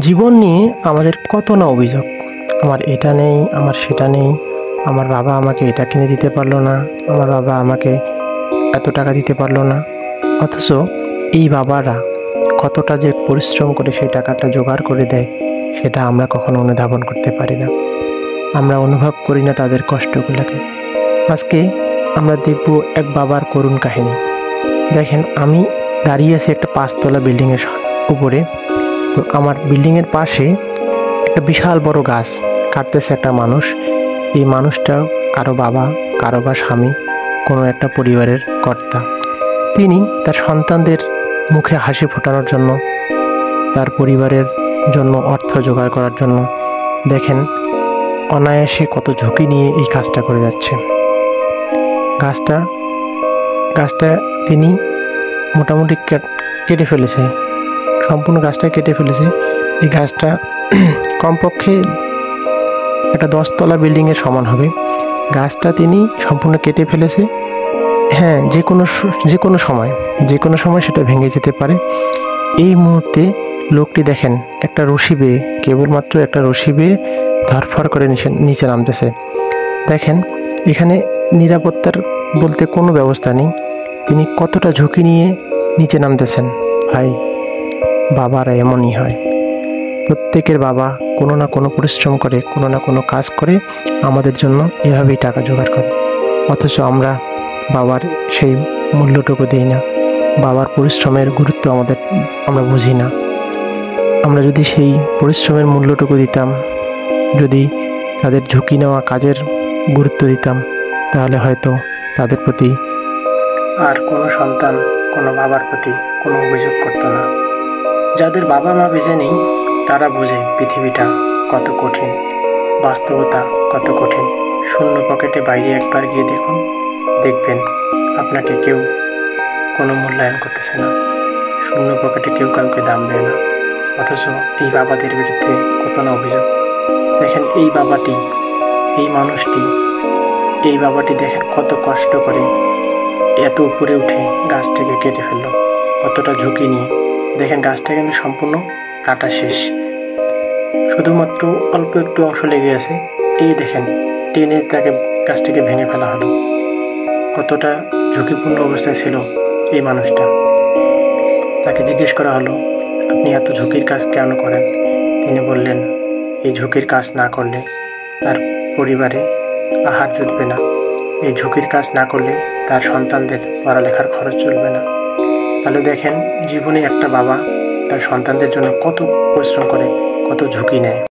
জীবন নিয়ে আমাদের কত না অভিযোগ। আমার এটা নেই, আমার সেটা নেই, আমার বাবা আমাকে এটা কিনে দিতে পারলো না, আমার বাবা আমাকে এত টাকা দিতে পারলো না। অথচ এই বাবারা কতটা যে পরিশ্রম করে সেই টাকাটা জোগাড় করে দেয়, সেটা আমরা কখনো অনুধাবন করতে পারি না। আমরা অনুভব করি না তাদের কষ্টগুলোকে। আজকে আমরা দেখব এক বাবার করুণ কাহিনী। দেখেন, আমি দাঁড়িয়ে আছি একটা 5তলা বিল্ডিংয়ের উপরে। তো আমার বিল্ডিংয়ের পাশে একটা বিশাল বড় গাছ কাটতেছে একটা মানুষ। এই মানুষটা কারো বাবা, কারো বা স্বামী, কোনো একটা পরিবারের কর্তা। তিনি তার সন্তানদের মুখে হাসি ফোটানোর জন্য, তার পরিবারের জন্য অর্থ জোগাড় করার জন্য দেখেন অনায়াসে কত ঝুঁকি নিয়ে এই কাজটা করে যাচ্ছে। গাছটা তিনি মোটামুটি কেটে ফেলেছে, সম্পূর্ণ গাছটা কেটে ফেলেছে। এই গাছটা কমপক্ষে একটা 10তলা বিল্ডিংয়ের সমান হবে। গাছটা তিনি সম্পূর্ণ কেটে ফেলেছে। হ্যাঁ, যে কোনো সময় সেটা ভেঙে যেতে পারে। এই মুহূর্তে লোকটি দেখেন একটা রশি বেয়ে, কেবলমাত্র একটা রশি বেয়ে ধরফর করে নিচে নামতেছে। দেখেন, এখানে নিরাপত্তার বলতে কোনো ব্যবস্থা নেই। তিনি কতটা ঝুঁকি নিয়ে নিচে নামতেছেন। ভাই, বাবারা এমনই হয়। প্রত্যেকের বাবা কোনো না কোনো পরিশ্রম করে, কোনো না কোনো কাজ করে আমাদের জন্য এভাবেই টাকা জোগাড় করে। অথচ আমরা বাবার সেই মূল্যটুকু দিই না। বাবার পরিশ্রমের গুরুত্ব আমরা বুঝি না। আমরা যদি সেই পরিশ্রমের মূল্যটুকু দিতাম, যদি তাদের ঝুঁকি নেওয়া কাজের গুরুত্ব দিতাম, তাহলে হয়তো তাদের প্রতি আর কোনো সন্তান কোনো বাবার প্রতি কোনো অভিযোগ করতো না। যাদের বাবা মা বেঁচে নেই, তারা বোঝে পৃথিবীটা কত কঠিন, বাস্তবতা কত কঠিন। শূন্য পকেটে বাইরে একবার গিয়ে দেখবেন আপনাকে কেউ কোনো মূল্যায়ন করতেছে না। শূন্য পকেটে কেউ কাউকে দাম দেয় না। অথচ এই বাবাদের বিরুদ্ধে কত না অভিযোগ। দেখেন, এই বাবাটি দেখেন কত কষ্ট করে এত উপরে উঠে গাছটাকে কেটে ফেললো, কতটা ঝুঁকি নিয়ে। দেখেন, গাছটা কিন্তু সম্পূর্ণ কাটা শেষ, শুধুমাত্র অল্প একটু অংশ লেগে আছে। এই দেখেন, টেনে তাকে গাছটাকে ভেঙে ফেলা হলো। কতটা ঝুঁকিপূর্ণ অবস্থায় ছিল এই মানুষটা। তাকে জিজ্ঞেস করা হলো, আপনি এত ঝুঁকির কাজ কেন করেন? তিনি বললেন, এই ঝুঁকির কাজ না করলে তার পরিবারে আহার জুটবে না। এই ঝুঁকির কাজ না করলে তার সন্তানদের পড়ালেখার খরচ চলবে না। তাহলে দেখেন, জীবনে একটা বাবা তার সন্তানদের জন্য কত পরিশ্রম করে, কত ঝুঁকি নেয়।